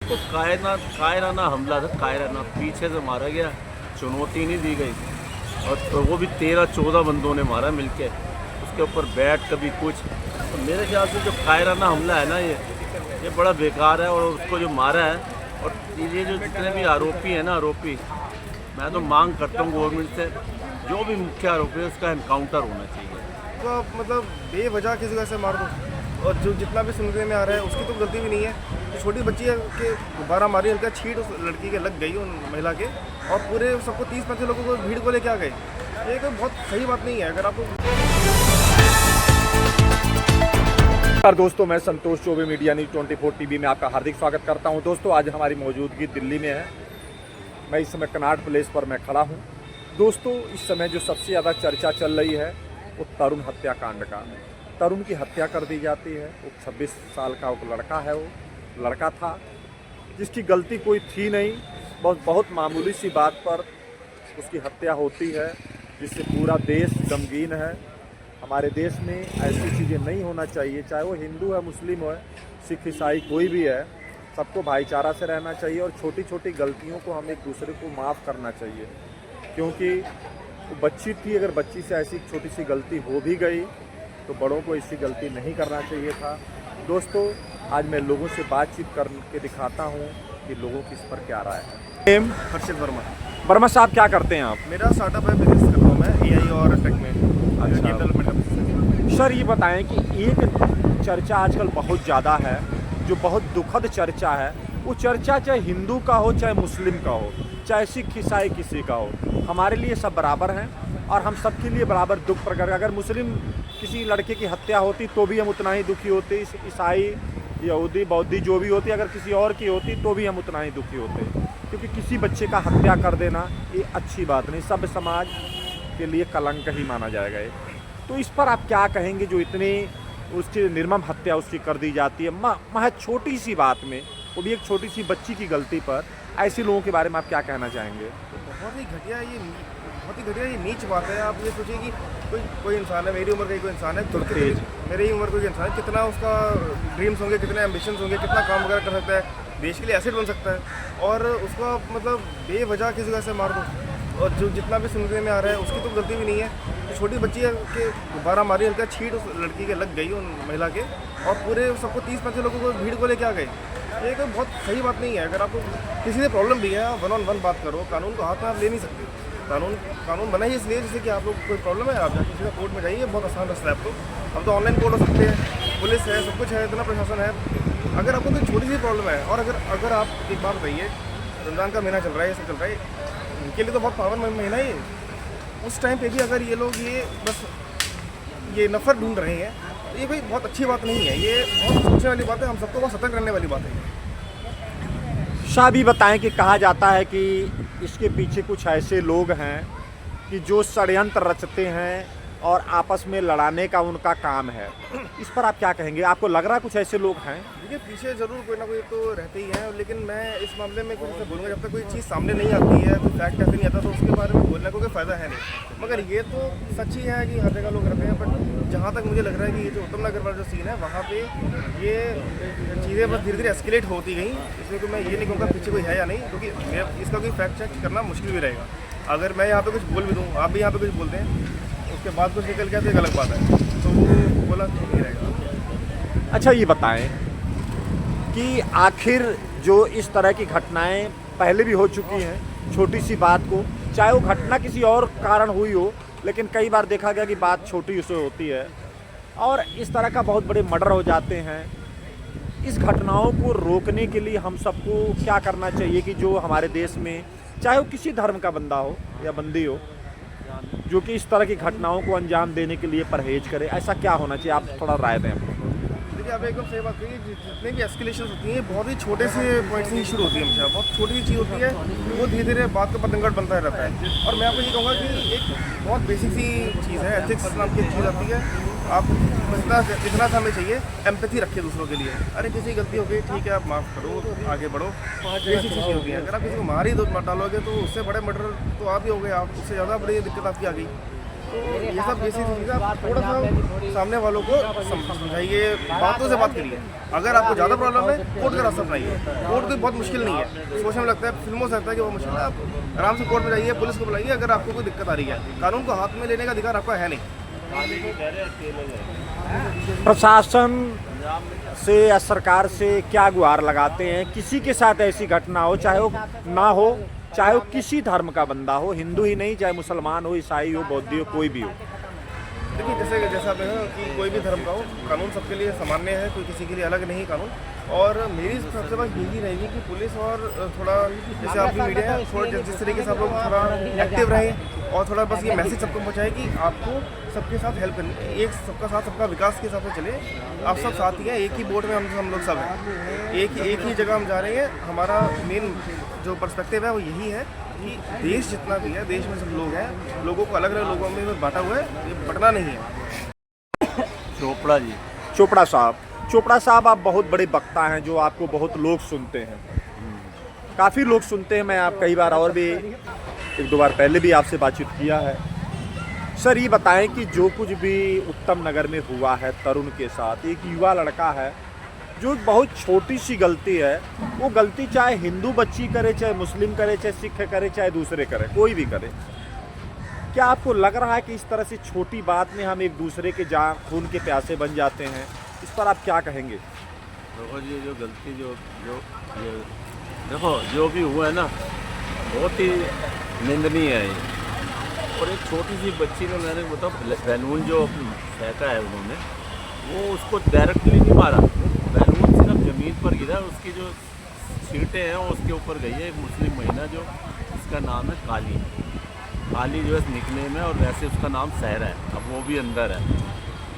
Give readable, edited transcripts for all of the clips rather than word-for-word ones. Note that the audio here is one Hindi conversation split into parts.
तो कायराना हमला था। कायराना पीछे से मारा गया, चुनौती नहीं दी गई। और तो वो भी 13-14 बंदों ने मारा मिलके, उसके ऊपर बैट कभी कुछ। तो मेरे ख्याल से जो कायराना हमला है ना, ये बड़ा बेकार है। और उसको जो मारा है, और ये जो जितने भी आरोपी हैं ना, मैं तो मांग करता हूँ गवर्नमेंट से, जो भी मुख्य आरोपी है उसका एनकाउंटर होना चाहिए। तो आप मतलब बेवजह किसी वजह से मार दो, और जो जितना भी सुनने में आ रहा है उसकी तो गलती भी नहीं है। तो छोटी बच्ची है कि गुब्बारा मारी, उनका छीट उस लड़की के लग गई, उन महिला के, और पूरे सबको 30-35 लोगों को भीड़ को लेके आ गए। ये कोई बहुत सही बात नहीं है। अगर आपको दोस्तों, मैं Santosh Choubey, media news 24 TV में आपका हार्दिक स्वागत करता हूं। दोस्तों, आज हमारी मौजूदगी दिल्ली में है। मैं इस समय कनॉट प्लेस पर मैं खड़ा हूं। दोस्तों, इस समय जो सबसे ज़्यादा चर्चा चल रही है वो तरुण हत्याकांड का। तरुण की हत्या कर दी जाती है। वो 26 साल का एक लड़का है, वो लड़का था जिसकी गलती कोई थी नहीं। बहुत मामूली सी बात पर उसकी हत्या होती है, जिससे पूरा देश गमगीन है। हमारे देश में ऐसी चीज़ें नहीं होना चाहिए, चाहे वो हिंदू है, मुस्लिम है, सिख, ईसाई, कोई भी है। सबको भाईचारा से रहना चाहिए और छोटी छोटी गलतियों को हम एक दूसरे को माफ़ करना चाहिए। क्योंकि वो बच्ची थी, अगर बच्ची से ऐसी छोटी सी गलती हो भी गई तो बड़ों को ऐसी गलती नहीं करना चाहिए था। दोस्तों, आज मैं लोगों से बातचीत करके दिखाता हूँ कि लोगों की इस पर क्या राय है। हर्षित वर्मा। वर्मा साहब, क्या करते हैं आप? मेरा स्टार्टअप है, बिजनेस करता हूँ मैं AI और टेक में, गेम डेवलपमेंट का बिजनेस है। सर, ये बताएं कि एक चर्चा आजकल बहुत ज़्यादा है, जो बहुत दुखद चर्चा है। वो चर्चा चाहे हिंदू का हो, चाहे मुस्लिम का हो, चाहे सिख, ईसाई, किसी का हो, हमारे लिए सब बराबर हैं और हम सबके लिए बराबर दुख प्रकट। अगर मुस्लिम किसी लड़के की हत्या होती तो भी हम उतना ही दुखी होते, ईसाई, यहूदी, बौद्धी जो भी होती, अगर किसी और की होती तो भी हम उतना ही दुखी होते। क्योंकि किसी बच्चे का हत्या कर देना ये अच्छी बात नहीं, सभ्य समाज के लिए कलंक ही माना जाएगा ये। तो इस पर आप क्या कहेंगे, जो इतनी उसकी निर्मम हत्या उसकी कर दी जाती है महज छोटी सी बात में, वो भी एक छोटी सी बच्ची की गलती पर। ऐसे लोगों के बारे में आप क्या कहना चाहेंगे? बहुत ही घटिया ये नीच बात है। आप ये सोचिए कि कोई इंसान है, मेरी उम्र का ही कोई इंसान है, तो मेरी ही उम्र का कोई इंसान है, कितना उसका ड्रीम्स होंगे, कितने एम्बिशंस होंगे, कितना काम वगैरह कर सकता है, देश के लिए एसेट बन सकता है, और उसको मतलब बेवजह किसी वजह से मार दो, और जो जितना भी सुनने में आ रहा है उसकी तो गलती भी नहीं है। तो छोटी बच्ची है कि गुब्बारा मारी, उनका छीट उस लड़की के लग गई, उन महिला के, और पूरे सबको 30-35 लोगों को भीड़ को लेके आ गए। ये कोई बहुत सही बात नहीं है। अगर आपको किसी से प्रॉब्लम भी है, आप 1-on-1 बात करो। कानून को हाथ में आप ले नहीं सकते। कानून बना ही इसलिए जैसे कि आप लोग कोई प्रॉब्लम है, आप जाके सीधा कोर्ट में जाइए, बहुत आसान रास्ता है। अब तो ऑनलाइन कोर्ट हो सकते हैं, पुलिस है, सब कुछ है, इतना प्रशासन है। अगर आपको कोई छोटी सी प्रॉब्लम है, और अगर आप एक बात बताइए, रमज़ान का महीना चल रहा है, ये सब चल रहा है, इनके लिए तो बहुत पावन महीना है। उस टाइम पे भी अगर ये लोग ये नफरत ढूंढ रहे हैं, तो ये कोई बहुत अच्छी बात नहीं है। ये बहुत सोचने वाली बात है, हम सबको बहुत सतर्क रहने वाली बात है। शाह भी बताएं कि कहा जाता है कि इसके पीछे कुछ ऐसे लोग हैं कि जो षड्यंत्र रचते हैं और आपस में लड़ाने का उनका काम है। इस पर आप क्या कहेंगे? आपको लग रहा है कुछ ऐसे लोग हैं? देखिए, पीछे ज़रूर कोई ना कोई तो रहते ही हैं, लेकिन मैं इस मामले में कुछ बोलूँगा, जब तक कोई चीज़ सामने नहीं आती है, कोई फैक्ट ऐसे नहीं आता, तो उसके बारे में बोलने को कोई फ़ायदा है नहीं। मगर ये तो सच ही है कि हर जगह लोग रहते हैं। बट जहाँ तक मुझे लग रहा है कि ये जो उत्तम नगर वाला जो सीन है, वहाँ पे ये चीज़ें बस धीरे धीरे एस्केलेट होती गई। इसलिए तो मैं ये नहीं कहूँगा पीछे कोई है या नहीं, क्योंकि इसका कोई फैक्ट चेक करना मुश्किल भी रहेगा। अगर मैं यहाँ पे कुछ बोल भी दूँ, आप भी यहाँ पे कुछ बोलते हैं, उसके बाद कुछ निकल गया तो एक अलग बात है, तो वो बोला ठीक नहीं रहेगा। अच्छा, ये बताएं कि आखिर जो इस तरह की घटनाएं पहले भी हो चुकी हैं, छोटी सी बात को, चाहे वो घटना किसी और कारण हुई हो, लेकिन कई बार देखा गया कि बात छोटी उससे होती है और इस तरह का बहुत बड़े मर्डर हो जाते हैं। इस घटनाओं को रोकने के लिए हम सबको क्या करना चाहिए कि जो हमारे देश में, चाहे वो किसी धर्म का बंदा हो या बंदी हो, जो कि इस तरह की घटनाओं को अंजाम देने के लिए परहेज करे, ऐसा क्या होना चाहिए? आप थोड़ा राय दें हमको। देखिए, आप एकदम सही बात कही। जितने भी एस्केलेशन होती हैं, बहुत ही छोटे से पॉइंट से ही शुरू होती है। हमेशा बहुत छोटी सी चीज़ होती है, वो धीरे धीरे बात का पतंगड़ बनता रहता है। और मैं आपको ये कहूँगा कि एक बहुत बेसिक सी चीज़ है, एथिक्स नाम की एक चीज़ आती है। आप इतना सा हमें चाहिए, एम्पैथी रखिए दूसरों के लिए। अरे किसी गलती हो गई, ठीक है, आप माफ़ करो, आगे बढ़ो, बेसिक चीज़ें होती हैं। अगर आप किसी को मार ही डालोगे तो उससे बड़े मर्डर तो आप ही हो गए, आप उससे ज़्यादा बड़ी दिक्कत आपकी आ गई। तो ये सब बेसिक चीज़ें आप थोड़ा सा सामने वालों को समझाइए, बातों से बात करिए। अगर आपको ज़्यादा प्रॉब्लम है, कोर्ट का रास्ता अपनाइए। कोर्ट कोई बहुत मुश्किल नहीं है, सोचने में लगता है, फिल्मों से लगता है कि वो मुश्किल है। आप आराम से कोर्ट में जाइए, पुलिस को बुलाइए अगर आपको कोई दिक्कत आ रही है। कानून को हाथ में लेने का अधिकार आपका है नहीं। प्रशासन से या सरकार से क्या गुहार लगाते हैं किसी के साथ ऐसी घटना हो, चाहे वो ना हो, चाहे वो किसी धर्म का बंदा हो, हिंदू ही नहीं, चाहे मुसलमान हो, ईसाई हो, बौद्धी हो, कोई भी हो? देखिए जैसा आपने कहा कि कोई भी धर्म का हो, कानून सबके लिए सामान्य है, कोई किसी के लिए अलग नहीं कानून। और मेरी सबसे बात यही रहेगी कि पुलिस और थोड़ा जैसे आपकी मीडिया है, थोड़ा जिस तरीके से आप लोग थोड़ा एक्टिव रहें और थोड़ा बस ये मैसेज सबको पहुँचाए कि आपको सबके साथ हेल्प करनी है। एक सबका साथ सबका विकास के हिसाब से चले। आप सब साथ ही हैं, एक ही बोट में हम लोग सब हैं, एक ही जगह हम जा रहे हैं। हमारा मेन जो पर्सपेक्टिव है वो यही है कि देश जितना भी है, देश में सब लोग हैं, लोगों को अलग अलग लोगों में बांटा हुआ है, ये बटना नहीं है। चोपड़ा जी। चोपड़ा साहब आप बहुत बड़े वक्ता हैं, जो आपको बहुत लोग सुनते हैं, काफ़ी लोग सुनते हैं। मैं आप कई बार और भी 1-2 बार पहले भी आपसे बातचीत किया है। सर ये बताएं कि जो कुछ भी उत्तम नगर में हुआ है तरुण के साथ, एक युवा लड़का है जो बहुत छोटी सी गलती है, वो गलती चाहे हिंदू बच्ची करे, चाहे मुस्लिम करे, चाहे सिख करे, चाहे दूसरे करे, कोई भी करे, क्या आपको लग रहा है कि इस तरह से छोटी बात में हम एक दूसरे के खून के प्यासे बन जाते हैं? इस पर आप क्या कहेंगे? देखो जी, जो गलती जो देखो जो भी हुआ है ना, बहुत ही निंदनीय है ये। और एक छोटी सी बच्ची ने, मैंने बताया बैलून जो फेंका है उन्होंने, वो उसको डायरेक्टली नहीं मारा, बैलून सिर्फ ज़मीन पर गिरा, उसकी जो सीटें हैं वो उसके ऊपर गई है। एक मुस्लिम महिला जो, इसका नाम है काली जो है निकनेम है, और वैसे उसका नाम सहरा है, अब वो भी अंदर है।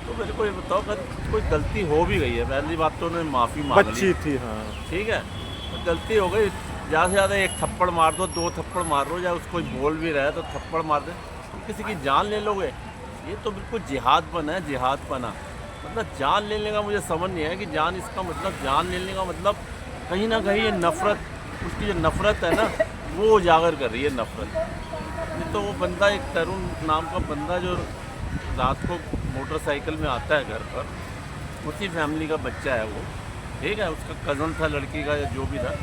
तो मेरे को ये बताओ कि कोई गलती हो भी गई है, पहली बात तो उन्होंने माफ़ी मांग ली, बच्ची थी, हाँ ठीक है, तो गलती हो गई। ज़्यादा से ज़्यादा एक थप्पड़ मार दो, 2 थप्पड़ मार दो, या उसको बोल भी रहा है तो थप्पड़ मार दे, तुम किसी की जान ले लोगे? ये तो बिल्कुल जिहादपना है, जिहादपना। मतलब जान लेने का मुझे समझ नहीं है कि जान इसका मतलब, जान लेने का मतलब कहीं ना कहीं ये नफ़रत, उसकी जो नफ़रत है ना, वो उजागर कर रही है नफ़रत। ये तो वो बंदा, एक तरुण नाम का बंदा जो रात को मोटरसाइकिल में आता है घर पर, उसी फैमिली का बच्चा है वो, ठीक है, उसका कज़न था लड़की का या जो भी था,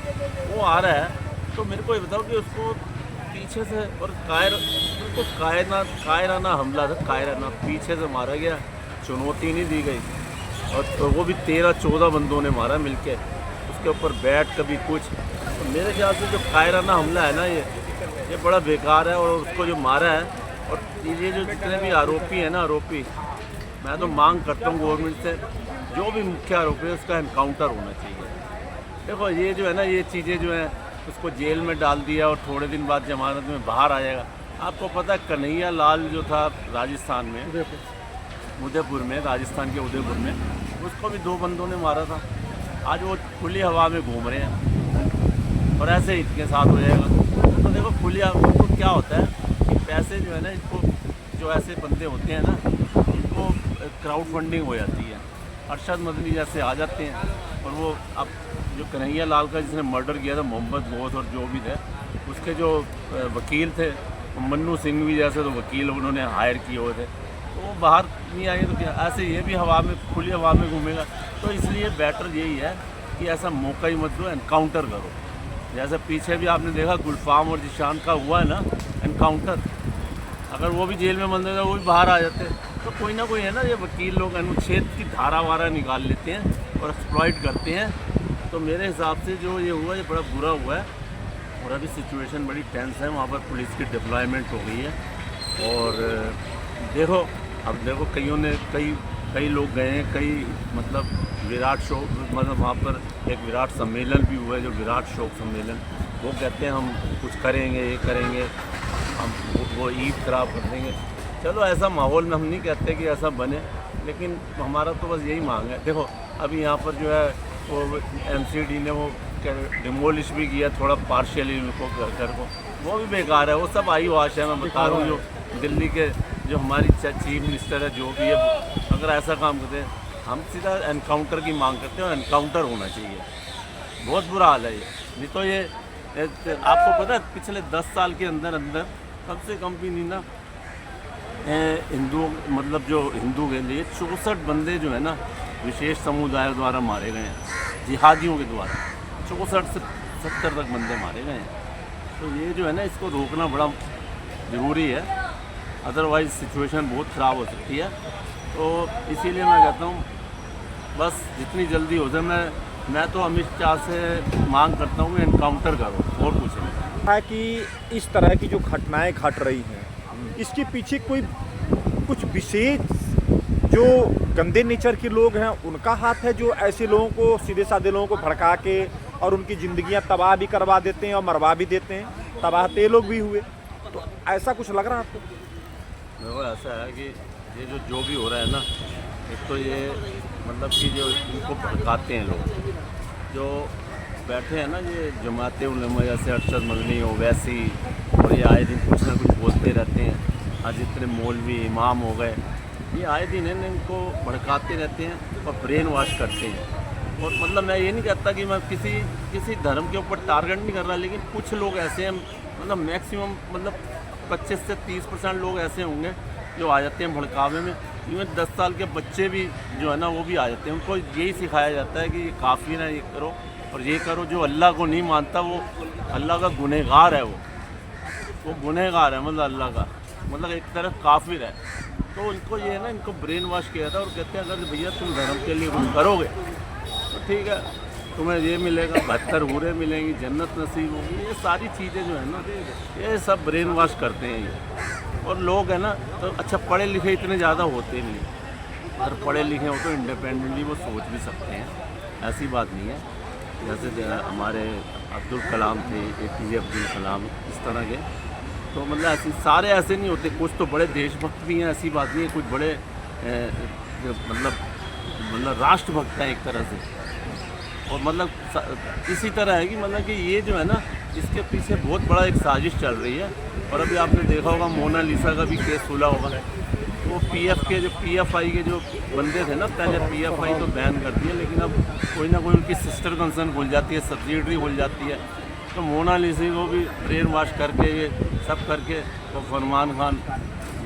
वो आ रहा है। तो मेरे को ये बताओ कि उसको पीछे से, और उसको कायराना हमला था, कायराना पीछे से मारा गया, चुनौती नहीं दी गई, और तो वो भी 13-14 बंदों ने मारा मिलके, उसके ऊपर बैट कभी कुछ। तो मेरे ख्याल से जो कायराना हमला है ना, ये बड़ा बेकार है, और उसको जो मारा है, और ये जो जितने भी आरोपी हैं ना, आरोपी, मैं तो मांग करता हूँ गवर्नमेंट से, जो भी मुख्य आरोपी है उसका एनकाउंटर होना चाहिए। देखो ये जो है ना, ये चीज़ें जो हैं, उसको जेल में डाल दिया और थोड़े दिन बाद जमानत में बाहर आ जाएगा। आपको पता है कन्हैया लाल जो था राजस्थान में, उदयपुर में, राजस्थान के उदयपुर में, उसको भी 2 बंदों ने मारा था। आज वो खुली हवा में घूम रहे हैं, और ऐसे इनके साथ हो जाएगा। तो देखो खुली हवा को क्या होता है कि पैसे जो है ना, इनको जो ऐसे बंदे होते हैं ना, इनको क्राउड फंडिंग हो जाती है, अरशद मदनी जैसे आ जाते हैं। और वो अब जो कन्हैया लाल का जिसने मर्डर किया था, मोहम्मद गोश और जो भी थे, उसके जो वकील थे, मन्नू सिंह भी जैसे तो वकील उन्होंने हायर किए हुए थे, तो वो बाहर नहीं आएंगे तो क्या, ऐसे ये भी हवा में, खुली हवा में घूमेगा। तो इसलिए बेटर यही है कि ऐसा मौका ही मत दो, एनकाउंटर करो। जैसे पीछे भी आपने देखा गुलफाम और जिशान का हुआ है ना एनकाउंटर, अगर वो भी जेल में बंद होता वो भी बाहर आ जाते। तो कोई ना कोई है ना, ये वकील लोग अनुच्छेद की धारा वारा निकाल लेते हैं और एक्सप्लॉइट करते हैं। तो मेरे हिसाब से जो ये हुआ, ये बड़ा बुरा हुआ है, और अभी सिचुएशन बड़ी टेंस है, वहाँ पर पुलिस की डिप्लॉयमेंट हो गई है। और देखो, अब देखो कई लोग गए हैं, कई मतलब विराट शोक, मतलब वहाँ पर एक विराट सम्मेलन भी हुआ है, जो विराट शोक सम्मेलन, वो कहते हैं हम कुछ करेंगे, ये करेंगे, हम वो ईद खराब कर देंगे। चलो ऐसा माहौल में हम नहीं कहते कि ऐसा बने, लेकिन हमारा तो बस यही मांग है। देखो अभी यहाँ पर जो है वो MCD ने वो डिमोलिश भी किया थोड़ा पार्शियली उनको, घर को, वो भी बेकार है, वो सब आई वाश है। मैं बता रहा हूँ, जो दिल्ली के जो हमारी चीफ मिनिस्टर है, जो भी है, अगर ऐसा काम करते हैं, हम सीधा एनकाउंटर की मांग करते हैं, और एनकाउंटर होना चाहिए। बहुत बुरा हाल है ये। नहीं तो ये आपको पता है पिछले 10 साल के अंदर कम से कम भी नहीं ना हिंदुओं मतलब जो हिंदू के लिए 64 बंदे जो है ना विशेष समुदाय द्वारा मारे गए हैं, जिहादियों के द्वारा 64 से 70 तक बंदे मारे गए हैं। तो ये जो है ना इसको रोकना बड़ा ज़रूरी है, अदरवाइज़ सिचुएशन बहुत ख़राब हो सकती है। तो इसीलिए मैं कहता हूँ बस जितनी जल्दी हो जाए, मैं तो अमित शाह से मांग करता हूँ कि इनकाउंटर करो और कुछ नहीं। है कि इस तरह की जो घटनाएं घट रही हैं इसके पीछे कोई कुछ विशेष जो गंदे नेचर के लोग हैं उनका हाथ है, जो ऐसे लोगों को, सीधे साधे लोगों को भड़का के और उनकी ज़िंदगियां तबाह भी करवा देते हैं और मरवा भी देते हैं। तबाह तो ये लोग भी हुए, तो ऐसा कुछ लग रहा है आपको? देखो ऐसा है कि ये जो भी हो रहा है ना, एक तो ये मतलब कि जो इनको भड़काते हैं लोग जो बैठे हैं ना, ये जमाते उलमा जैसे अरशद मदनी हो वैसी, और ये आए दिन कुछ ना कुछ बोलते रहते हैं। आज जितने मौलवी इमाम हो गए, ये आए दिन इनको भड़काते रहते हैं और ब्रेन वॉश करते हैं। और मतलब मैं ये नहीं कहता कि मैं किसी धर्म के ऊपर टारगेट नहीं कर रहा, लेकिन कुछ लोग ऐसे हैं, मतलब मैक्सिमम मतलब 25 से 30% लोग ऐसे होंगे जो आ जाते हैं भड़कावे में। इवन 10 साल के बच्चे भी जो है ना वो भी आ जाते हैं। उनको यही सिखाया जाता है कि ये काफ़ी ना, ये करो और ये करो। जो अल्लाह को नहीं मानता वो अल्लाह का गुनहगार है, वो गुनहगार है, मतलब अल्लाह का मतलब एक तरफ काफिर है। तो उनको ये है ना, इनको ब्रेन वॉश किया था और कहते हैं अगर भैया तुम धर्म के लिए कुछ करोगे तो ठीक है, तुम्हें ये मिलेगा, 72 हूरें मिलेंगी, जन्नत नसीब होगी। ये सारी चीज़ें जो है ना ये सब ब्रेन वॉश करते हैं ये। और लोग है ना तो अच्छा पढ़े लिखे इतने ज़्यादा होते नहीं, अगर पढ़े लिखे हो तो इंडिपेंडेंटली वो सोच भी सकते हैं, ऐसी बात नहीं है। जैसे हमारे अब्दुल कलाम थे, APJ अब्दुल कलाम, इस तरह के, तो मतलब ऐसे सारे ऐसे नहीं होते। कुछ तो बड़े देशभक्त भी हैं, ऐसी बात नहीं है। कुछ बड़े मतलब राष्ट्रभक्त हैं एक तरह से। और मतलब इसी तरह है कि मतलब कि ये जो है ना इसके पीछे बहुत बड़ा एक साजिश चल रही है। और अभी आपने देखा होगा मोनालिसा का भी केस खुला होगा। वो PFI के जो बंदे थे ना, पहले PFI तो बैन कर दिया, लेकिन अब कोई ना कोई उनकी सिस्टर कंसर्न खुल जाती है, सब्सिडरी खुल जाती है। तो मोनालिसा को भी ब्रेन वॉश करके ये सब करके, तो फरमान खान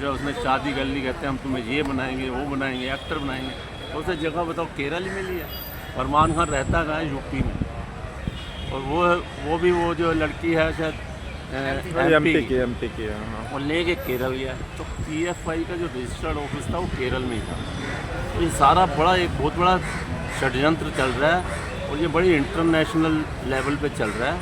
जो उसने शादी कर ली, कहते हैं हम तुम्हें ये बनाएंगे, वो बनाएंगे, एक्टर बनाएंगे। तो उसे जगह बताओ केरल में ली है। फरमान खान रहता कहाँ है? यूपी में। और वो भी वो जो लड़की है शायद MP की वो लेके केरल गया। तो PFI का जो रजिस्टर्ड ऑफिस था वो केरल में ही था। तो ये सारा एक बहुत बड़ा षड्यंत्र चल रहा है और ये बड़ी इंटरनेशनल लेवल पे चल रहा है।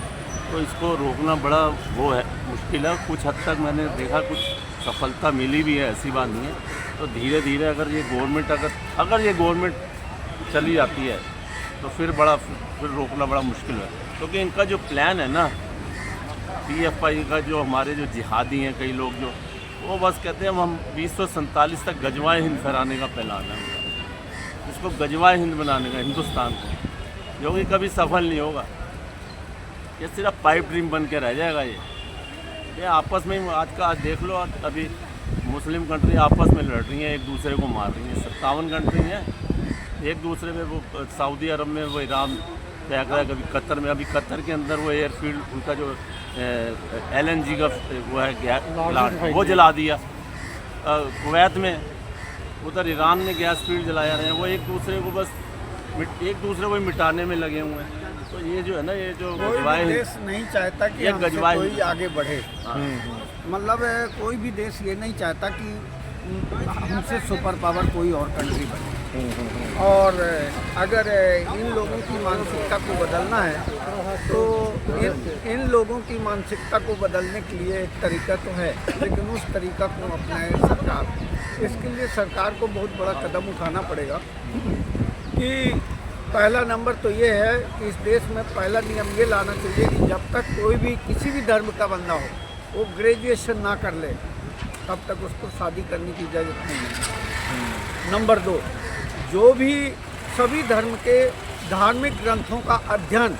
तो इसको रोकना बड़ा वो है, मुश्किल है। कुछ हद तक मैंने देखा कुछ सफलता मिली भी है, ऐसी बात नहीं है। तो धीरे धीरे अगर ये गवर्नमेंट चली जाती है तो फिर रोकना बड़ा मुश्किल है। क्योंकि इनका जो प्लान है ना PFI का, जो हमारे जो जिहादी हैं कई लोग, जो वो बस कहते हैं हम 2047 तक गजवाए हिंद फहराने का प्लान है, इसको गजवाए हिंद बनाने का हिंदुस्तान को, जो कि कभी सफल नहीं होगा। ये सिर्फ पाइप ड्रीम बन के रह जाएगा। ये आपस में आज देख लो, अभी मुस्लिम कंट्री आपस में लड़ रही हैं, एक दूसरे को मार रही हैं। 57 कंट्री हैं एक दूसरे में। वो सऊदी अरब में वो ईरान फेंक रहा है, कभी कतर में। अभी कतर के अंदर वो एयरफील्ड उनका जो LNG का वो है गैस प्लांट, वो जला दिया। कुवैत में उधर ईरान ने गैस फील्ड जलाया रहे हैं। वो एक दूसरे को मिटाने में लगे हुए हैं। तो ये जो है ना, ये जो कोई भी देश नहीं चाहता कि हमसे कोई आगे बढ़े। मतलब कोई भी देश ये नहीं चाहता कि हमसे सुपर पावर कोई और कंट्री बने। और अगर इन लोगों की मानसिकता को बदलना है तो इन लोगों की मानसिकता को बदलने के लिए एक तरीका तो है, लेकिन उस तरीका को अपनाए सरकार। इसके लिए सरकार को बहुत बड़ा कदम उठाना पड़ेगा। कि पहला नंबर तो ये है कि इस देश में पहला नियम ये लाना चाहिए कि जब तक कोई भी किसी भी धर्म का बंदा हो वो ग्रेजुएशन ना कर ले तब तक उसको शादी करने की इजाज़त नहीं है। नंबर 2, जो भी सभी धर्म के धार्मिक ग्रंथों का अध्ययन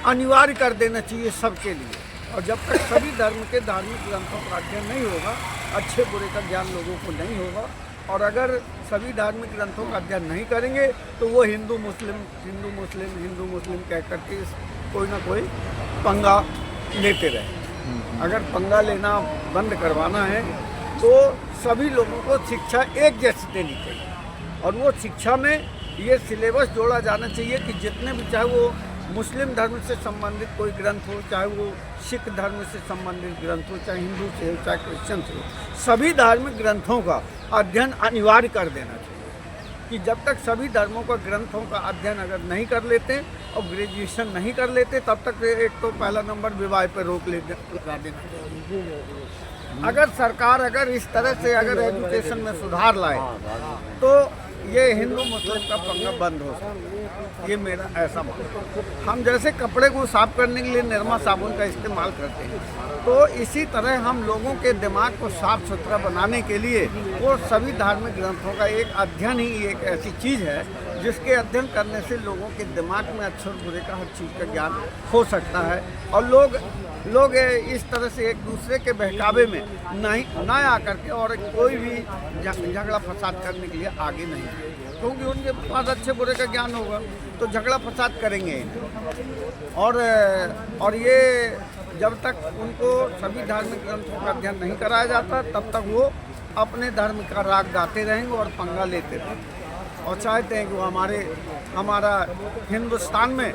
अनिवार्य कर देना चाहिए सबके लिए। और जब तक सभी धर्म के धार्मिक ग्रंथों का अध्ययन नहीं होगा, अच्छे बुरे का ज्ञान लोगों को नहीं होगा। और अगर सभी धार्मिक ग्रंथों का अध्ययन नहीं करेंगे तो वो हिंदू मुस्लिम कह करके कोई ना कोई पंगा लेते रहे। अगर पंगा लेना बंद करवाना है तो सभी लोगों को शिक्षा एक जैसी देनी चाहिए। और वो शिक्षा में ये सिलेबस जोड़ा जाना चाहिए कि जितने भी, चाहे वो मुस्लिम धर्म से संबंधित कोई ग्रंथ हो, चाहे वो सिख धर्म से संबंधित ग्रंथ हो, चाहे हिंदू से हो, चाहे क्रिश्चियन से हो, सभी धार्मिक ग्रंथों का अध्ययन अनिवार्य कर देना चाहिए। कि जब तक सभी धर्मों का ग्रंथों का अध्ययन अगर नहीं कर लेते और ग्रेजुएशन नहीं कर लेते, तब तक एक तो पहला नंबर विवाह पर रोक लगा देना चाहिए। अगर सरकार अगर इस तरह से अगर एजुकेशन में सुधार लाए तो ये हिंदू मुस्लिम का पंगा बंद हो सकता है। ये मेरा ऐसा मानना है। हम जैसे कपड़े को साफ करने के लिए निरमा साबुन का इस्तेमाल करते हैं, तो इसी तरह हम लोगों के दिमाग को साफ सुथरा बनाने के लिए वो सभी धार्मिक ग्रंथों का एक अध्ययन ही एक ऐसी चीज़ है जिसके अध्ययन करने से लोगों के दिमाग में अच्छे और बुरे का हर चीज़ का ज्ञान हो सकता है। और लोग इस तरह से एक दूसरे के बहकावे में नहीं ना आकर के और कोई भी झगड़ा फसाद करने के लिए आगे नहीं, क्योंकि उनके पास अच्छे बुरे का ज्ञान होगा तो झगड़ा फसाद करेंगे। और ये जब तक उनको सभी धार्मिक ग्रंथों का अध्ययन नहीं कराया जाता, तब तक वो अपने धर्म का राग गाते रहेंगे और पंगा लेते रहेंगे और चाहते हैं कि वो हमारा हिंदुस्तान में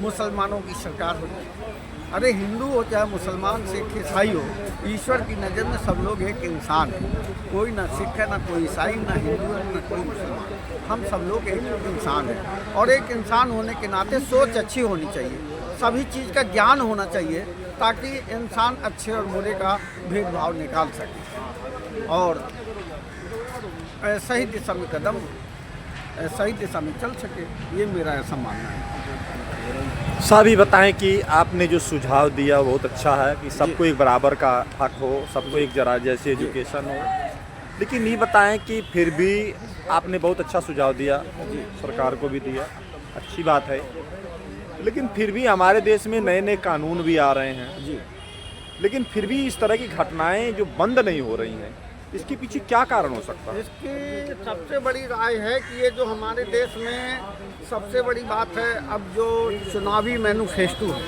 मुसलमानों की सरकार हो। अरे हिंदू हो चाहे मुसलमान, सिख, ईसाई हो, ईश्वर की नज़र में सब लोग एक इंसान है। कोई ना सिख है, ना कोई ईसाई, ना हिंदू है, ना कोई मुसलमान। हम सब लोग एक इंसान हैं और एक इंसान होने के नाते सोच अच्छी होनी चाहिए, सभी चीज़ का ज्ञान होना चाहिए ताकि इंसान अच्छे और बुरे का भेदभाव निकाल सके और सही दिशा में सही दिशा में चल सके। ये मेरा ऐसा मानना है। साहब ये बताएं कि आपने जो सुझाव दिया वो बहुत अच्छा है कि सबको एक बराबर का हक हो, सबको एक जरा जैसी एजुकेशन हो, लेकिन ये बताएं कि फिर भी आपने बहुत अच्छा सुझाव दिया, सरकार को भी दिया, अच्छी बात है, लेकिन फिर भी हमारे देश में नए नए कानून भी आ रहे हैं जी, लेकिन फिर भी इस तरह की घटनाएं जो बंद नहीं हो रही हैं, इसके पीछे क्या कारण हो सकता है? इसकी सबसे बड़ी राय है कि ये जो हमारे देश में सबसे बड़ी बात है, अब जो चुनावी मैनिफेस्टो है,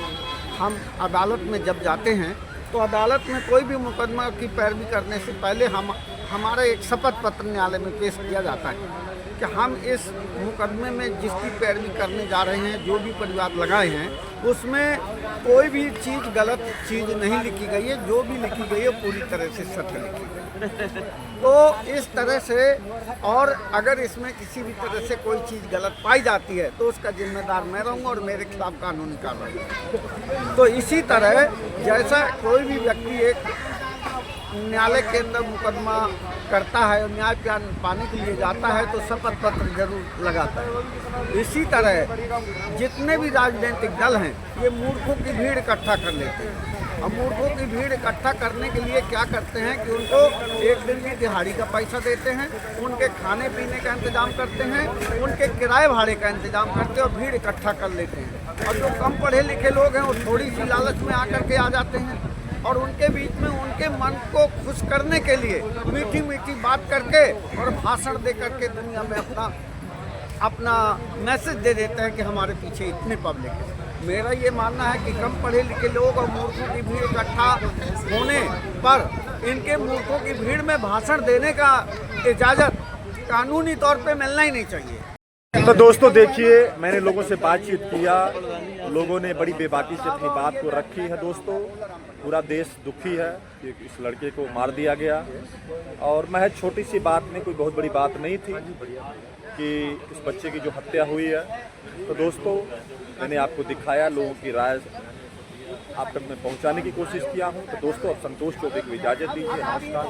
हम अदालत में जब जाते हैं तो अदालत में कोई भी मुकदमा की पैरवी करने से पहले हमारा एक शपथ पत्र न्यायालय में पेश किया जाता है कि हम इस मुकदमे में जिसकी पैरवी करने जा रहे हैं, जो भी परिवाद लगाए हैं, उसमें कोई भी चीज़ गलत चीज़ नहीं लिखी गई है, जो भी लिखी गई है पूरी तरह से सत्य लिखी गई है। तो इस तरह से, और अगर इसमें किसी भी तरह से कोई चीज़ गलत पाई जाती है तो उसका जिम्मेदार मैं रहूँगा और मेरे खिलाफ कानूनी कार्रवाई। तो इसी तरह जैसा कोई भी व्यक्ति एक न्यायालय के अंदर मुकदमा करता है और न्याय पाने के लिए जाता है तो शपथ पत्र जरूर लगाता है। इसी तरह जितने भी राजनीतिक दल हैं ये मूर्खों की भीड़ इकट्ठा कर लेते हैं। अब मूर्खों की भीड़ इकट्ठा करने के लिए क्या करते हैं कि उनको एक दिन की दिहाड़ी का पैसा देते हैं, उनके खाने पीने का इंतजाम करते हैं, उनके किराए भाड़े का इंतजाम करते हैं और भीड़ इकट्ठा कर लेते हैं। और जो कम पढ़े लिखे लोग हैं वो थोड़ी सी लालच में आकर के आ जाते हैं और उनके बीच में उनके मन को खुश करने के लिए मीठी मीठी बात करके और भाषण दे करके दुनिया में अपना मैसेज दे देते हैं कि हमारे पीछे इतने पब्लिक है। मेरा ये मानना है कि कम पढ़े लिखे लोग और मूर्खों की भीड़ इकट्ठा होने पर इनके मूर्खों की भीड़ में भाषण देने का इजाज़त कानूनी तौर पे मिलना ही नहीं चाहिए। तो दोस्तों देखिए, मैंने लोगों से बातचीत किया, लोगों ने बड़ी बेबाकी से अपनी बात को रखी है। दोस्तों पूरा देश दुखी है कि इस लड़के को मार दिया गया और महज छोटी सी बात में, कोई बहुत बड़ी बात नहीं थी कि इस बच्चे की जो हत्या हुई है। तो दोस्तों मैंने आपको दिखाया, लोगों की राय आप तक मैं पहुंचाने की कोशिश किया हूं। तो दोस्तों अब संतोष चौबे को इजाज़त दीजिए। नमस्कार।